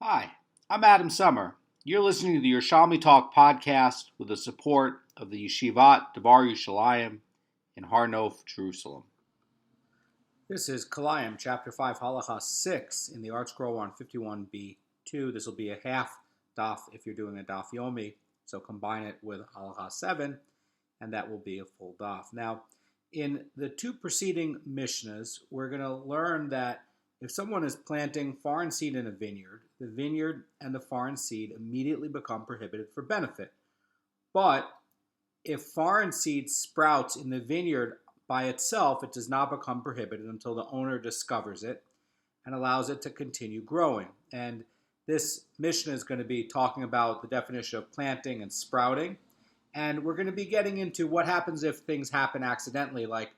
Hi, I'm Adam Summer. You're listening to the Yerushalmi Talk podcast with the support of the Yeshivat Devar Yerushalayim in Har Nof, Jerusalem. This is Kilayim, Chapter 5, Halacha 6 in the Art Scroll on 51b2. This will be a half daf if you're doing a Daf Yomi, so combine it with Halacha 7, and that will be a full daf. Now, in the two preceding Mishnahs, we're going to learn that if someone is planting foreign seed in a vineyard, the vineyard and the foreign seed immediately become prohibited for benefit. But if foreign seed sprouts in the vineyard by itself, it does not become prohibited until the owner discovers it and allows it to continue growing. And this Mishnah is going to be talking about the definition of planting and sprouting. And we're going to be getting into what happens if things happen accidentally, like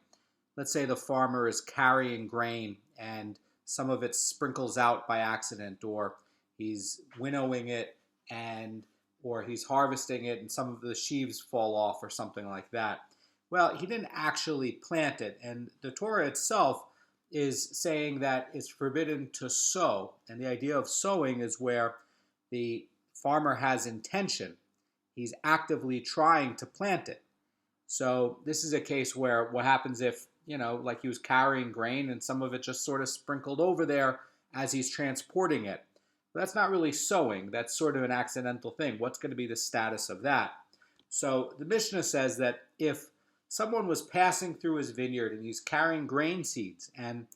let's say the farmer is carrying grain and some of it sprinkles out by accident, or he's winnowing it or he's harvesting it and some of the sheaves fall off or something like that. Well, he didn't actually plant it, and the Torah itself is saying that it's forbidden to sow, and the idea of sowing is where the farmer has intention. He's actively trying to plant it. So this is a case where what happens if, like he was carrying grain and some of it just sort of sprinkled over there as he's transporting it. But that's not really sowing. That's sort of an accidental thing. What's going to be the status of that? So the Mishnah says that if someone was passing through his vineyard and he's carrying grain seeds and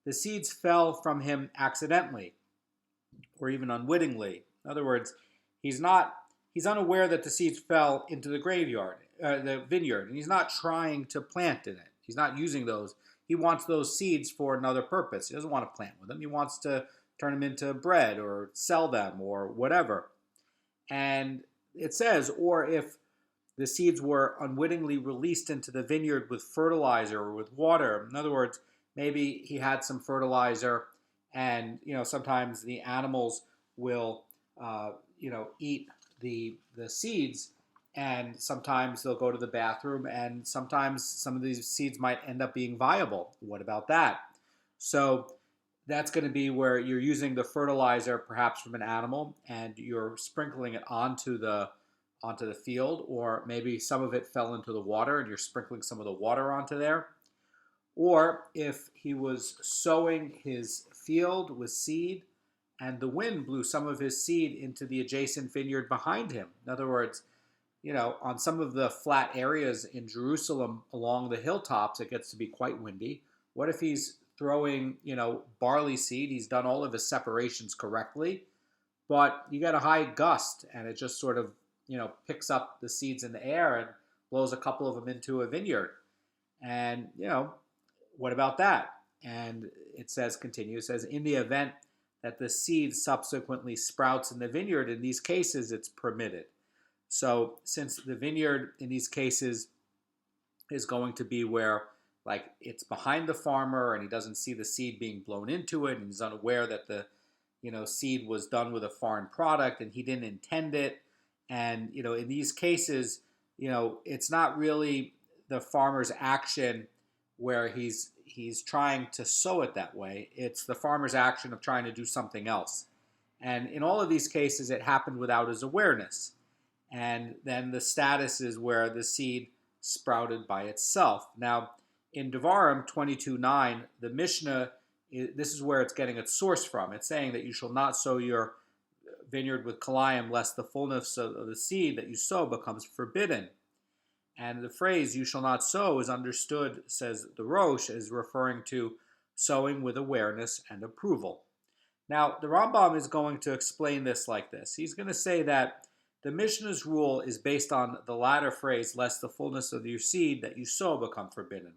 the seeds fell from him accidentally or even unwittingly, in other words, he's unaware that the seeds fell into the vineyard, and he's not trying to plant in it. He's not using those. He wants those seeds for another purpose. He doesn't want to plant with them. He wants to turn them into bread or sell them or whatever. And it says, or if the seeds were unwittingly released into the vineyard with fertilizer or with water. In other words, maybe he had some fertilizer and, sometimes the animals will, eat the seeds, and sometimes they'll go to the bathroom, and sometimes some of these seeds might end up being viable. What about that? So that's going to be where you're using the fertilizer perhaps from an animal and you're sprinkling it onto the field, or maybe some of it fell into the water and you're sprinkling some of the water onto there. Or if he was sowing his field with seed and the wind blew some of his seed into the adjacent vineyard behind him. In other words, on some of the flat areas in Jerusalem along the hilltops, it gets to be quite windy. What if he's throwing, barley seed? He's done all of his separations correctly, but you get a high gust and it just sort of, picks up the seeds in the air and blows a couple of them into a vineyard. And, what about that? And it says, in the event that the seed subsequently sprouts in the vineyard, in these cases, it's permitted. So since the vineyard in these cases is going to be where, like, it's behind the farmer and he doesn't see the seed being blown into it and he's unaware that the, seed was done with a foreign product and he didn't intend it. And, in these cases, it's not really the farmer's action where he's trying to sow it that way. It's the farmer's action of trying to do something else. And in all of these cases, it happened without his awareness. And then the status is where the seed sprouted by itself. Now, in Devarim 22:9, the Mishnah, this is where it's getting its source from. It's saying that you shall not sow your vineyard with Kilayim, lest the fullness of the seed that you sow becomes forbidden. And the phrase, you shall not sow, is understood, says the Rosh, as referring to sowing with awareness and approval. Now, the Rambam is going to explain this like this. He's going to say that the Mishnah's rule is based on the latter phrase, lest the fullness of your seed that you sow become forbidden.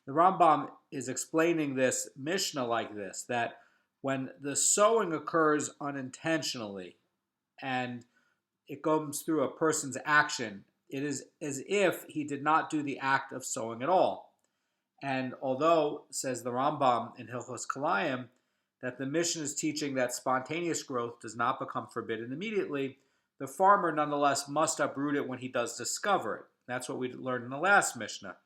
The Rambam is explaining this Mishnah like this, that when the sowing occurs unintentionally and it goes through a person's action, it is as if he did not do the act of sowing at all. And although, says the Rambam in Hilchos Kilayim, that the Mishnah is teaching that spontaneous growth does not become forbidden immediately, the farmer nonetheless must uproot it when he does discover it. That's what we learned in the last Mishnah.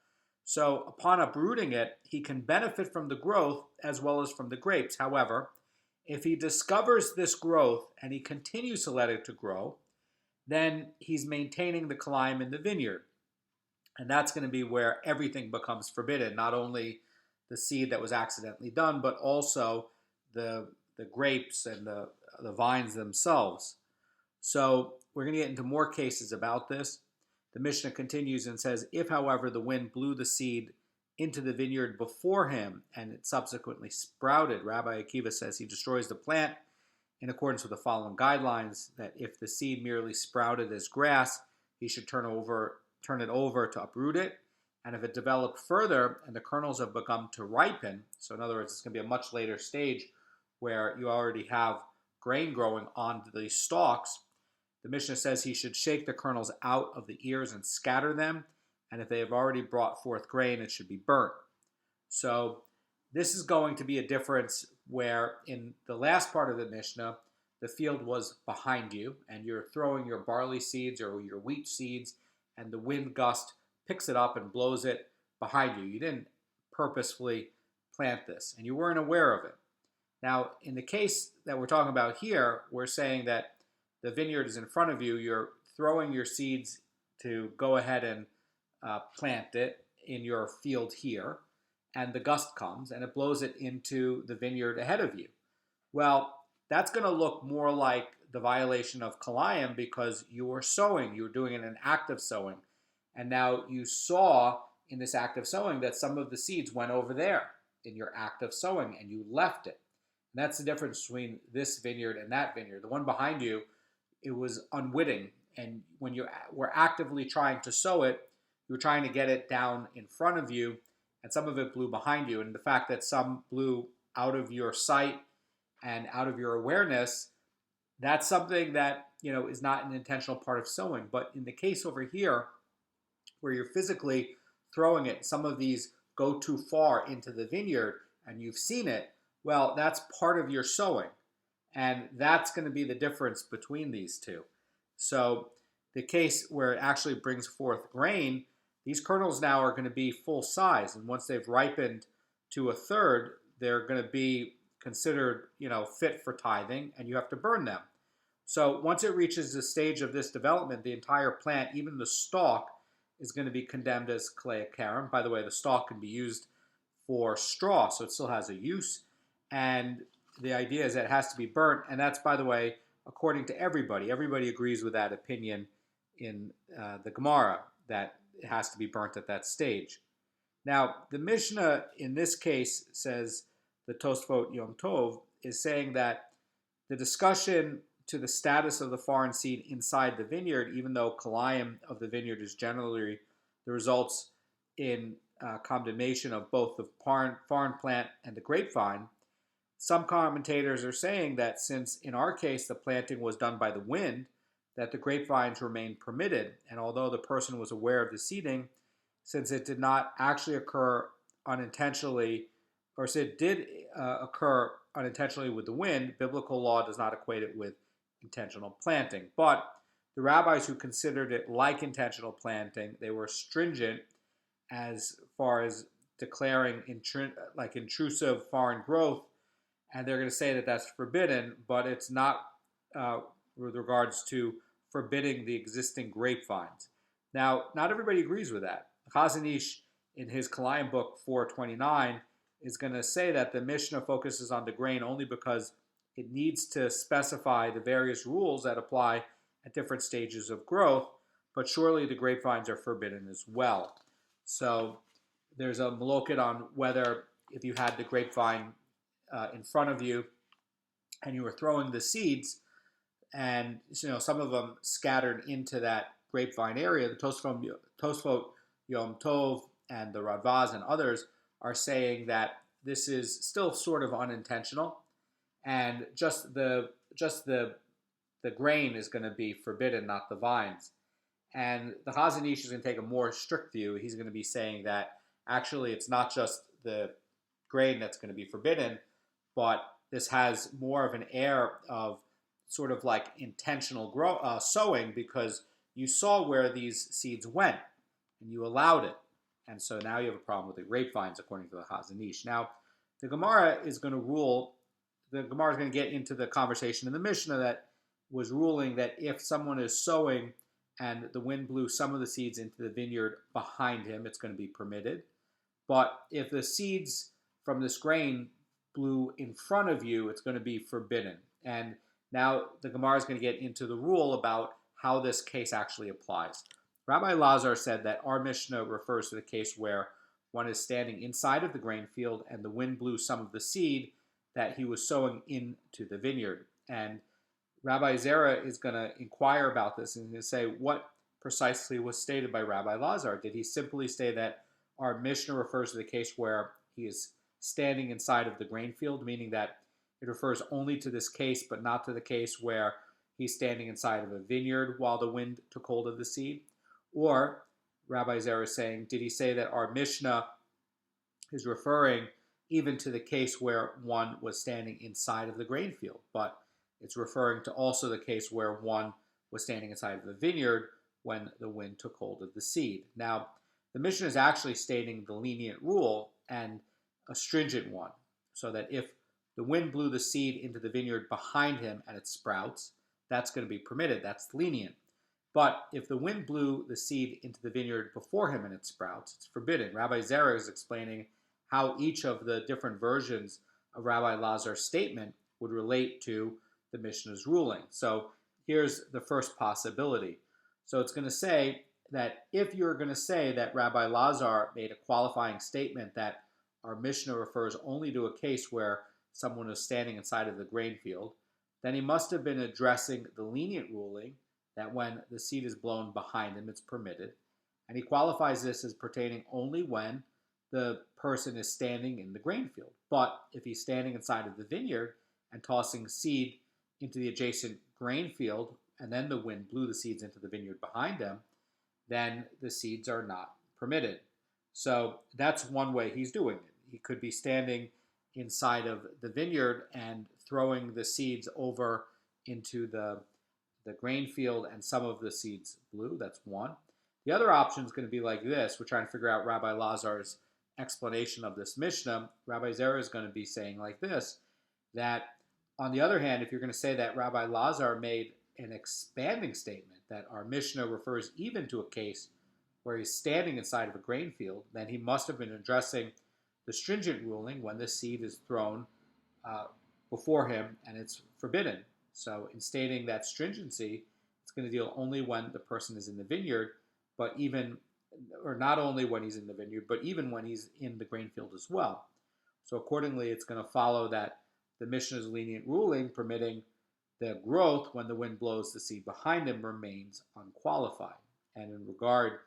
So upon uprooting it, he can benefit from the growth as well as from the grapes. However, If he discovers this growth and he continues to let it to grow, then he's maintaining the Kilayim in the vineyard. And that's going to be where everything becomes forbidden, not only the seed that was accidentally done, but also the grapes and the vines themselves. So we're going to get into more cases about this. The Mishnah continues and says, if, however, the wind blew the seed into the vineyard before him and it subsequently sprouted, Rabbi Akiva says he destroys the plant in accordance with the following guidelines, that if the seed merely sprouted as grass, he should turn it over to uproot it. And if it developed further and the kernels have begun to ripen, so in other words, it's going to be a much later stage where you already have grain growing on the stalks, the Mishnah says he should shake the kernels out of the ears and scatter them. And if they have already brought forth grain, it should be burnt. So this is going to be a difference where in the last part of the Mishnah, the field was behind you and you're throwing your barley seeds or your wheat seeds and the wind gust picks it up and blows it behind you. You didn't purposefully plant this and you weren't aware of it. Now, in the case that we're talking about here, we're saying that the vineyard is in front of you. You're throwing your seeds to go ahead and plant it in your field here, and the gust comes and it blows it into the vineyard ahead of you. Well, that's going to look more like the violation of Kilayim because you were sowing. You were doing an act of sowing. And now you saw in this act of sowing that some of the seeds went over there in your act of sowing and you left it. And that's the difference between this vineyard and that vineyard. The one behind you, it was unwitting. And when you were actively trying to sow it, you were trying to get it down in front of you, and some of it blew behind you. And the fact that some blew out of your sight and out of your awareness, that's something that, is not an intentional part of sowing. But in the case over here, where you're physically throwing it, some of these go too far into the vineyard and you've seen it, well, that's part of your sowing. And that's going to be the difference between these two. So the case where it actually brings forth grain, these kernels now are going to be full size. And once they've ripened to a third, they're going to be considered, fit for tithing, and you have to burn them. So once it reaches the stage of this development, the entire plant, even the stalk, is going to be condemned as Kilayim. By the way, the stalk can be used for straw, so it still has a use. And the idea is that it has to be burnt, and that's, by the way, according to everybody. Everybody agrees with that opinion in the Gemara, that it has to be burnt at that stage. Now, the Mishnah in this case says, the Tosfot Yom Tov is saying that the discussion to the status of the foreign seed inside the vineyard, even though Kilayim of the vineyard is generally the results in condemnation of both the foreign plant and the grapevine, some commentators are saying that since in our case the planting was done by the wind, that the grapevines remain permitted. And although the person was aware of the seeding, since it did not actually occur unintentionally, or since it did occur unintentionally with the wind, biblical law does not equate it with intentional planting. But the rabbis who considered it like intentional planting, they were stringent as far as declaring intrusive foreign growth, and they're going to say that that's forbidden, but it's not with regards to forbidding the existing grapevines. Now, not everybody agrees with that. Chazan Ish, in his Kilayim book 429, is going to say that the Mishnah focuses on the grain only because it needs to specify the various rules that apply at different stages of growth, but surely the grapevines are forbidden as well. So there's a maloket on whether if you had the grapevine in front of you and you were throwing the seeds and some of them scattered into that grapevine area, the Tosfot Yom Tov and the Radvaz and others are saying that this is still sort of unintentional, and just the grain is going to be forbidden, not the vines. And the Chazan Ish is going to take a more strict view. He's going to be saying that actually it's not just the grain that's going to be forbidden, but this has more of an air of sort of like intentional sowing, because you saw where these seeds went and you allowed it. And so now you have a problem with the grapevines, according to the Chazan Ish. Now, the Gemara is going to rule the Gemara is going to get into the conversation in the Mishnah that was ruling that if someone is sowing and the wind blew some of the seeds into the vineyard behind him, it's going to be permitted. But if the seeds from this grain blew in front of you, it's going to be forbidden. And now the Gemara is going to get into the rule about how this case actually applies. Rabbi Lazar said that our Mishnah refers to the case where one is standing inside of the grain field and the wind blew some of the seed that he was sowing into the vineyard. And Rabbi Zera is going to inquire about this and going to say, what precisely was stated by Rabbi Lazar? Did he simply say that our Mishnah refers to the case where he is standing inside of the grain field, meaning that it refers only to this case, but not to the case where he's standing inside of a vineyard while the wind took hold of the seed? Or Rabbi Zera is saying, did he say that our Mishnah is referring even to the case where one was standing inside of the grain field, but it's referring to also the case where one was standing inside of the vineyard when the wind took hold of the seed? Now, the Mishnah is actually stating the lenient rule and a stringent one, so that if the wind blew the seed into the vineyard behind him and it sprouts, that's going to be permitted. That's lenient. But if the wind blew the seed into the vineyard before him and it sprouts, it's forbidden. Rabbi Zera is explaining how each of the different versions of Rabbi Lazar's statement would relate to the Mishnah's ruling. So here's the first possibility. So it's going to say that if you're going to say that Rabbi Lazar made a qualifying statement that our Mishnah refers only to a case where someone is standing inside of the grain field, then he must have been addressing the lenient ruling that when the seed is blown behind him, it's permitted. And he qualifies this as pertaining only when the person is standing in the grain field. But if he's standing inside of the vineyard and tossing seed into the adjacent grain field, and then the wind blew the seeds into the vineyard behind him, then the seeds are not permitted. So that's one way he's doing it. He could be standing inside of the vineyard and throwing the seeds over into the grain field, and some of the seeds blew. That's one. The other option is going to be like this. We're trying to figure out Rabbi Lazar's explanation of this Mishnah. Rabbi Zera is going to be saying like this, that on the other hand, if you're going to say that Rabbi Lazar made an expanding statement that our Mishnah refers even to a case where he's standing inside of a grain field, then he must have been addressing the stringent ruling when the seed is thrown before him and it's forbidden. So in stating that stringency, it's going to deal only when the person is in the vineyard, but even, or not only when he's in the vineyard, but even when he's in the grain field as well. So accordingly, it's going to follow that the Mishnah's lenient ruling permitting the growth when the wind blows the seed behind him remains unqualified. And in regard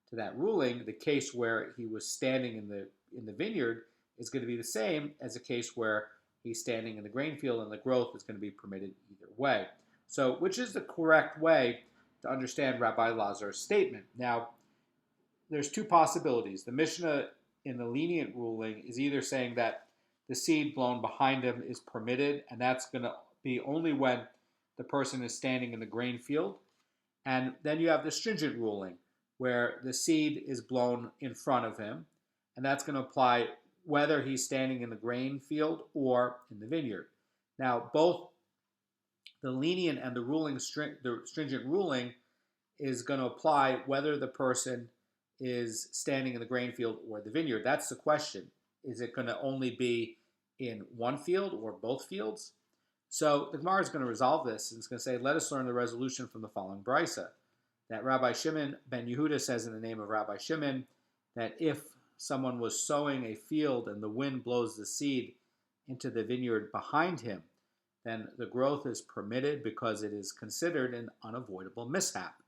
to that ruling, the case where he was standing in the vineyard is going to be the same as a case where he's standing in the grain field, and the growth is going to be permitted either way. So which is the correct way to understand Rabbi Lazar's statement? Now, there's two possibilities. The Mishnah in the lenient ruling is either saying that the seed blown behind him is permitted, and that's going to be only when the person is standing in the grain field. And then you have the stringent ruling, where the seed is blown in front of him, and that's going to apply whether he's standing in the grain field or in the vineyard. Now, both the lenient and the stringent ruling is going to apply whether the person is standing in the grain field or the vineyard. That's the question. Is it going to only be in one field or both fields? So the Gemara is going to resolve this, and it's going to say, let us learn the resolution from the following brisa, that Rabbi Shimon ben Yehuda says in the name of Rabbi Shimon that if someone was sowing a field and the wind blows the seed into the vineyard behind him, then the growth is permitted because it is considered an unavoidable mishap.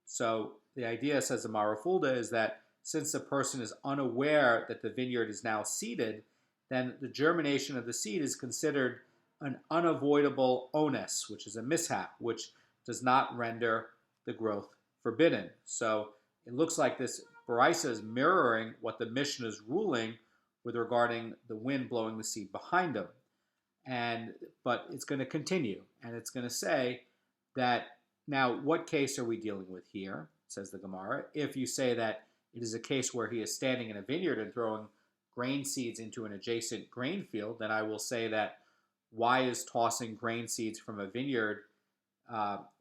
So the idea, says the Marafulda, is that since the person is unaware that the vineyard is now seeded, then the germination of the seed is considered an unavoidable onus, which is a mishap, which does not render the growth forbidden. So it looks like this Baraisa is mirroring what the Mishnah is ruling with regarding the wind blowing the seed behind him. But it's going to continue, and it's going to say that, now, what case are we dealing with here, says the Gemara? If you say that it is a case where he is standing in a vineyard and throwing grain seeds into an adjacent grain field, then I will say that why is tossing grain seeds from a vineyard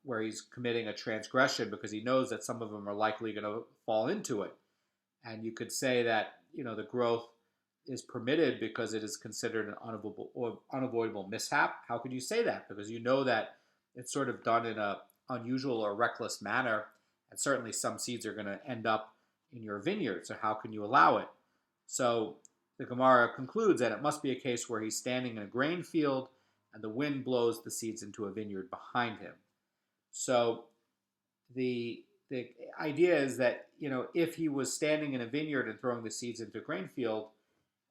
where he's committing a transgression, because he knows that some of them are likely going to fall into it. And you could say that, the growth is permitted because it is considered an unavoidable mishap. How could you say that? Because you know that it's sort of done in a unusual or reckless manner, and certainly some seeds are going to end up in your vineyard. So how can you allow it? So the Gemara concludes that it must be a case where he's standing in a grain field and the wind blows the seeds into a vineyard behind him. So the idea is that, if he was standing in a vineyard and throwing the seeds into a grain field,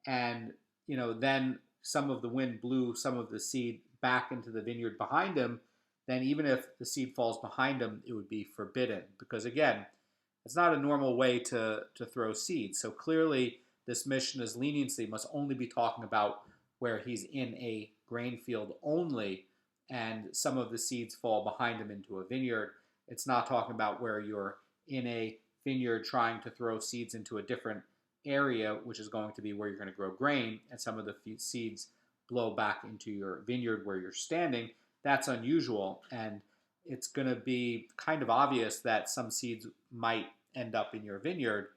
and then some of the wind blew some of the seed back into the vineyard behind him, then even if the seed falls behind him, it would be forbidden, because again, it's not a normal way to throw seeds. So clearly this Mishnah's leniency must only be talking about where he's in a grain field only and some of the seeds fall behind him into a vineyard. It's not talking about where you're in a vineyard trying to throw seeds into a different area, which is going to be where you're going to grow grain, and some of the seeds blow back into your vineyard where you're standing. That's unusual, and it's going to be kind of obvious that some seeds might end up in your vineyard,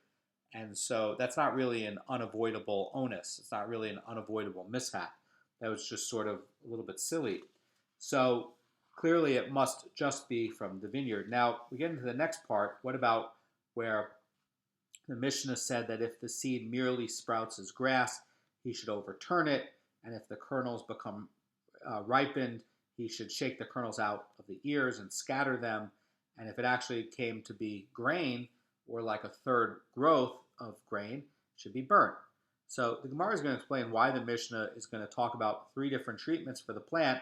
and so that's not really an unavoidable onus. It's not really an unavoidable mishap. That was just sort of a little bit silly. So clearly it must just be from the vineyard. Now we get into the next part. What about where the Mishnah said that if the seed merely sprouts as grass, he should overturn it, and if the kernels become ripened, he should shake the kernels out of the ears and scatter them, and if it actually came to be grain, or like a third growth of grain, it should be burnt. So the Gemara is going to explain why the Mishnah is going to talk about 3 different treatments for the plant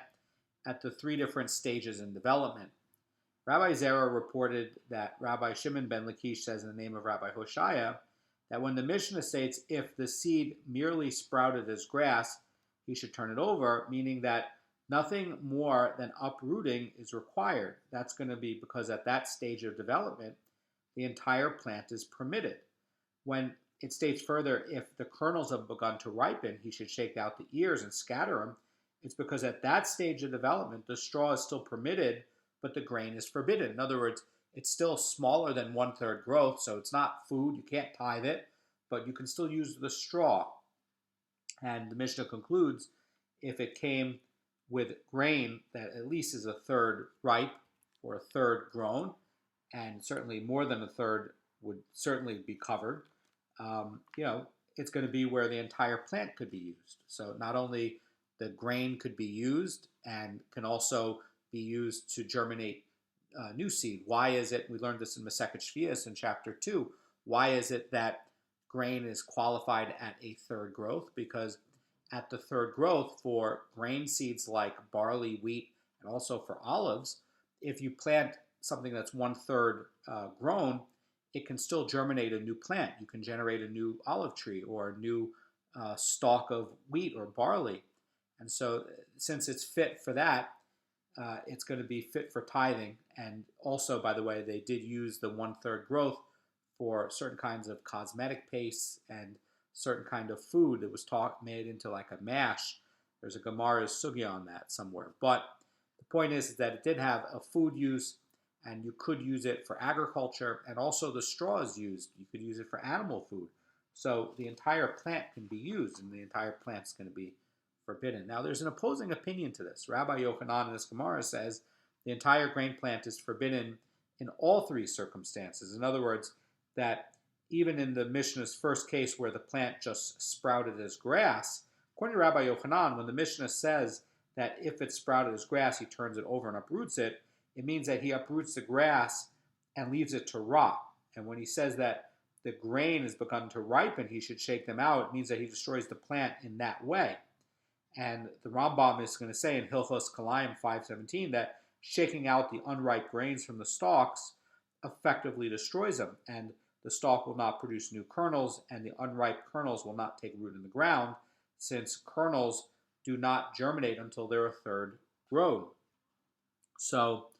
at the 3 different stages in development. Rabbi Zera reported that Rabbi Shimon ben Lakish says in the name of Rabbi Hoshaya that when the Mishnah states if the seed merely sprouted as grass, he should turn it over, meaning that nothing more than uprooting is required. That's going to be because at that stage of development, the entire plant is permitted. When it states further, if the kernels have begun to ripen, he should shake out the ears and scatter them. It's because at that stage of development, the straw is still permitted, but the grain is forbidden. In other words, it's still smaller than 1/3 growth, so it's not food. You can't tithe it, but you can still use the straw. And the Mishnah concludes, if it came with grain that at least is 1/3 ripe or 1/3 grown, and certainly more than 1/3 would certainly be covered, it's going to be where the entire plant could be used. So not only the grain could be used and can also be used to germinate new seed. Why is it, we learned this in Masechet Shvius in chapter 2, why is it that grain is qualified at a 3rd growth? Because at the 3rd growth for grain seeds like barley, wheat, and also for olives, if you plant something that's 1/3 grown, it can still germinate a new plant. You can generate a new olive tree or a new stalk of wheat or barley. And so since it's fit for that, it's going to be fit for tithing. And also, by the way, they did use the 1/3 growth for certain kinds of cosmetic pastes and certain kind of food that was made into like a mash. There's a Gemara's sugya on that somewhere. But the point is that it did have a food use, and you could use it for agriculture, and also the straw is used. You could use it for animal food. So the entire plant can be used, and the entire plant is going to be forbidden. Now, there's an opposing opinion to this. Rabbi Yochanan in this Gemara says the entire grain plant is forbidden in all 3 circumstances. In other words, that even in the Mishnah's first case where the plant just sprouted as grass, according to Rabbi Yochanan, when the Mishnah says that if it's sprouted as grass, he turns it over and uproots it, it means that he uproots the grass and leaves it to rot. And when he says that the grain has begun to ripen, he should shake them out, it means that he destroys the plant in that way. And the Rambam is going to say in Hilchos Kilayim 5:17 that shaking out the unripe grains from the stalks effectively destroys them, and the stalk will not produce new kernels, and the unripe kernels will not take root in the ground, since kernels do not germinate until they're 1/3 grown. So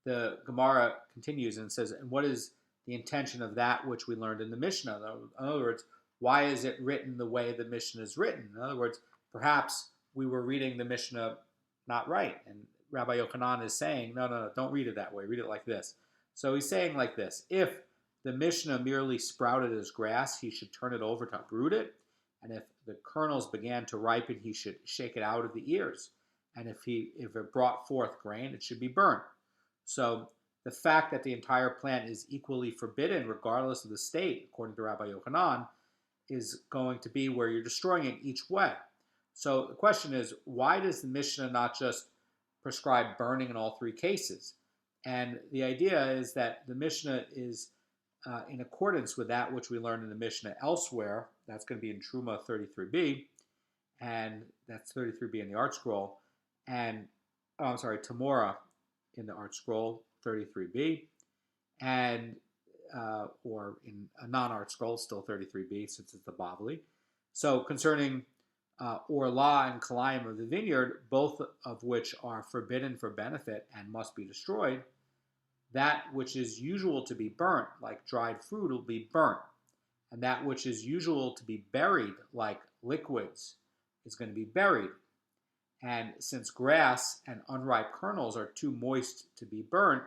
the Gemara continues and says, and what is the intention of that which we learned in the Mishnah? In other words, why is it written the way the Mishnah is written? In other words, perhaps we were reading the Mishnah not right. And Rabbi Yochanan is saying, no, don't read it that way. Read it like this. So he's saying like this: if the Mishnah merely sprouted as grass, he should turn it over to uproot it. And if the kernels began to ripen, he should shake it out of the ears. And if it brought forth grain, it should be burnt. So the fact that the entire plant is equally forbidden, regardless of the state, according to Rabbi Yochanan, is going to be where you're destroying it each way. So the question is, why does the Mishnah not just prescribe burning in all three cases? And the idea is that the Mishnah is in accordance with that which we learned in the Mishnah elsewhere. That's going to be in Truma 33b, and that's 33b in the Art Scroll, and Tamora in the Art Scroll 33b, and or in a non-Art Scroll, still 33b since it's the Bavli. So concerning Orla and Kilayim of the vineyard, both of which are forbidden for benefit and must be destroyed, that which is usual to be burnt, like dried fruit, will be burnt. And that which is usual to be buried, like liquids, is going to be buried. And since grass and unripe kernels are too moist to be burnt,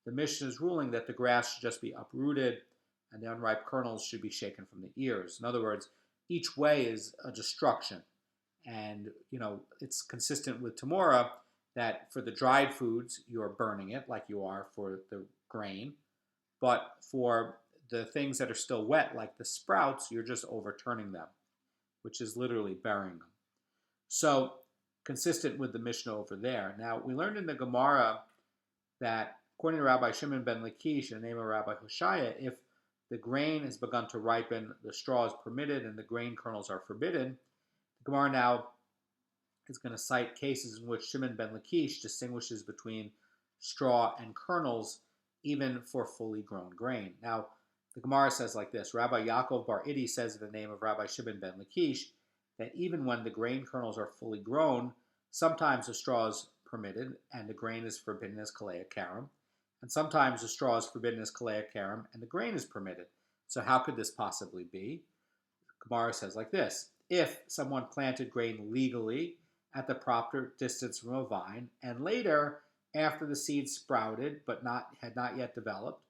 the Mishnah is ruling that the grass should just be uprooted and the unripe kernels should be shaken from the ears. In other words, each way is a destruction. And, it's consistent with Tamora that for the dried foods, you're burning it like you are for the grain. But for the things that are still wet, like the sprouts, you're just overturning them, which is literally burying them. So, consistent with the Mishnah over there. Now, we learned in the Gemara that, according to Rabbi Shimon ben Lakish, in the name of Rabbi Hoshaya, if the grain has begun to ripen, the straw is permitted, and the grain kernels are forbidden. The Gemara now is going to cite cases in which Shimon ben Lakish distinguishes between straw and kernels, even for fully grown grain. Now, the Gemara says like this: Rabbi Yaakov bar Idi says in the name of Rabbi Shimon ben Lakish that even when the grain kernels are fully grown, sometimes the straw is permitted and the grain is forbidden as kalei karam, and sometimes the straw is forbidden as kalei karam and the grain is permitted. So how could this possibly be? Gemara says like this: if someone planted grain legally at the proper distance from a vine, and later, after the seed sprouted but had not yet developed,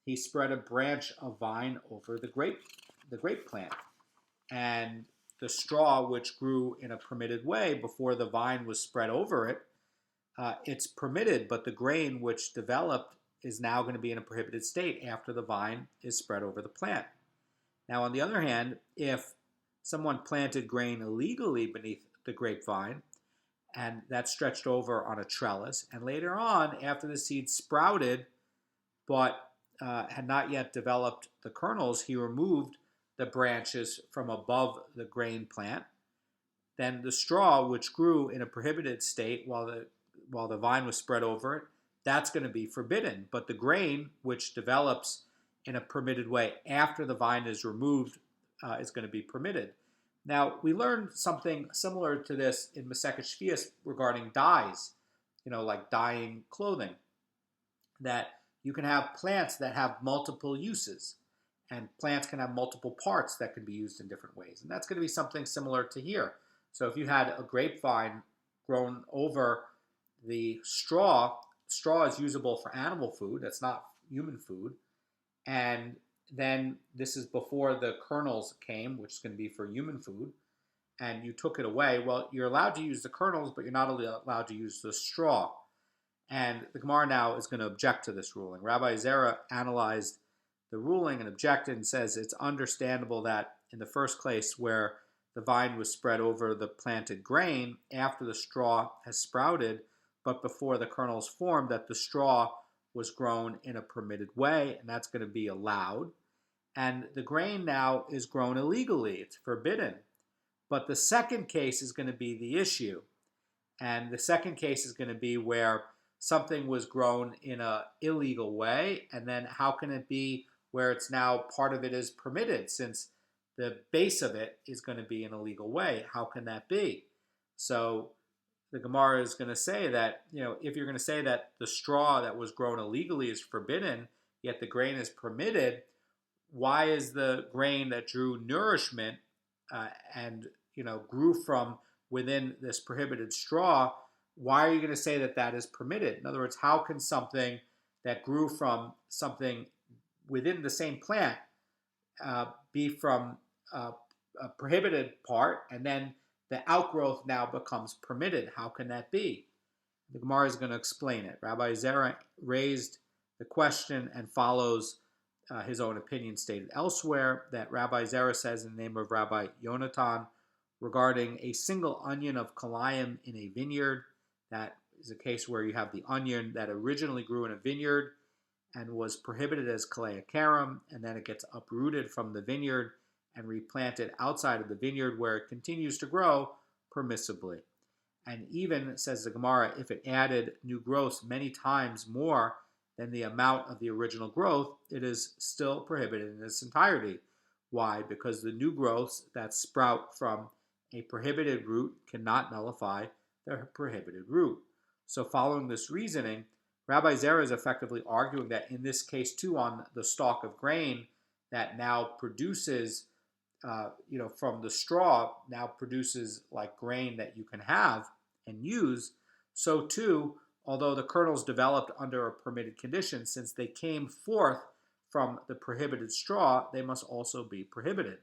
he spread a branch of vine over the grape plant, and the straw, which grew in a permitted way before the vine was spread over it, it's permitted, but the grain which developed is now going to be in a prohibited state after the vine is spread over the plant. Now, on the other hand, if someone planted grain illegally beneath the grapevine, and that stretched over on a trellis, and later on, after the seed sprouted, but had not yet developed the kernels, he removed the branches from above the grain plant. Then the straw, which grew in a prohibited state while the vine was spread over it, that's going to be forbidden. But the grain, which develops in a permitted way after the vine is removed, is going to be permitted. Now, we learned something similar to this in Masechet Shvius regarding dyes, like dyeing clothing, that you can have plants that have multiple uses, and plants can have multiple parts that can be used in different ways. And that's going to be something similar to here. So if you had a grapevine grown over the straw is usable for animal food, that's not human food, and then this is before the kernels came, which is going to be for human food, and you took it away. Well, you're allowed to use the kernels, but you're not allowed to use the straw. And the Gemara now is going to object to this ruling. Rabbi Zera analyzed the ruling and objected and says it's understandable that in the first place where the vine was spread over the planted grain after the straw has sprouted, but before the kernels formed, that the straw was grown in a permitted way, and that's going to be allowed. And the grain now is grown illegally. It's forbidden. But the second case is going to be the issue. And the second case is going to be where something was grown in an illegal way, and then how can it be where it's now part of it is permitted, since the base of it is going to be in a legal way? How can that be? So the Gemara is going to say that, if you're going to say that the straw that was grown illegally is forbidden, yet the grain is permitted, why is the grain that drew nourishment and grew from within this prohibited straw, why are you going to say that that is permitted? In other words, how can something that grew from something within the same plant be from a prohibited part, and then the outgrowth now becomes permitted? How can that be? The Gemara is going to explain it. Rabbi Zera raised the question and follows his own opinion stated elsewhere, that Rabbi Zera says in the name of Rabbi Yonatan regarding a single onion of Kilayim in a vineyard. That is a case where you have the onion that originally grew in a vineyard and was prohibited as Kilayim, and then it gets uprooted from the vineyard and replanted outside of the vineyard where it continues to grow permissibly. And even, says the Gemara, if it added new growths many times more than the amount of the original growth, it is still prohibited in its entirety. Why? Because the new growths that sprout from a prohibited root cannot nullify the prohibited root. So following this reasoning, Rabbi Zera is effectively arguing that in this case too, on the stalk of grain that now produces, from the straw, now produces like grain that you can have and use, so too, although the kernels developed under a permitted condition, since they came forth from the prohibited straw, they must also be prohibited.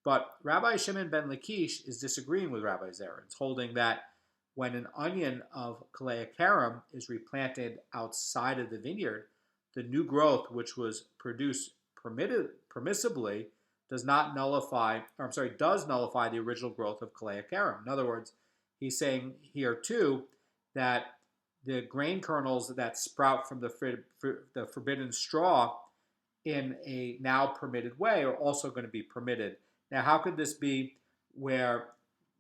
But Rabbi Shimon ben Lakish is disagreeing with Rabbi Zera. It's holding that when an onion of Kilayim is replanted outside of the vineyard, the new growth which was produced permissibly does nullify the original growth of Kilayim. In other words, he's saying here too that the grain kernels that sprout from the forbidden straw in a now permitted way are also going to be permitted. Now, how could this be where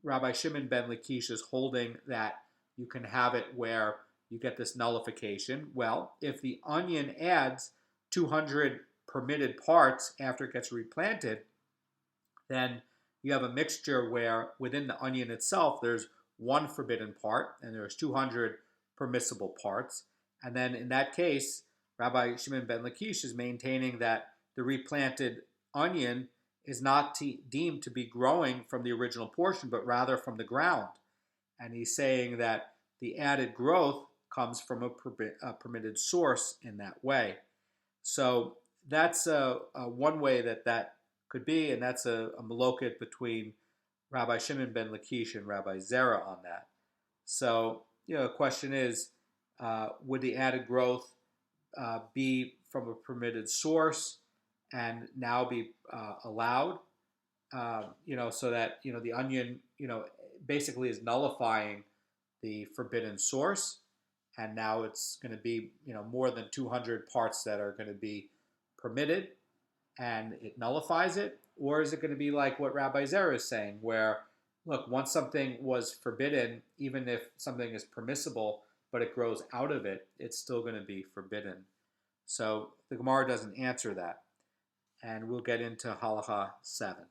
Rabbi Shimon ben Lakish is holding that you can have it where you get this nullification? Well, if the onion adds 200 permitted parts after it gets replanted, then you have a mixture where within the onion itself there's one forbidden part and there's 200 permissible parts. And then in that case, Rabbi Shimon ben Lakish is maintaining that the replanted onion is not deemed to be growing from the original portion, but rather from the ground. And he's saying that the added growth comes from a permitted source in that way. So that's one way that could be, and that's a maloket between Rabbi Shimon ben Lakish and Rabbi Zera on that. So, the question is, would the added growth be from a permitted source and now be allowed, so that, the onion, basically is nullifying the forbidden source, and now it's going to be, more than 200 parts that are going to be permitted, and it nullifies it? Or is it going to be like what Rabbi Zera is saying, where, look, once something was forbidden, even if something is permissible, but it grows out of it, it's still going to be forbidden. So the Gemara doesn't answer that. And we'll get into Halacha 7.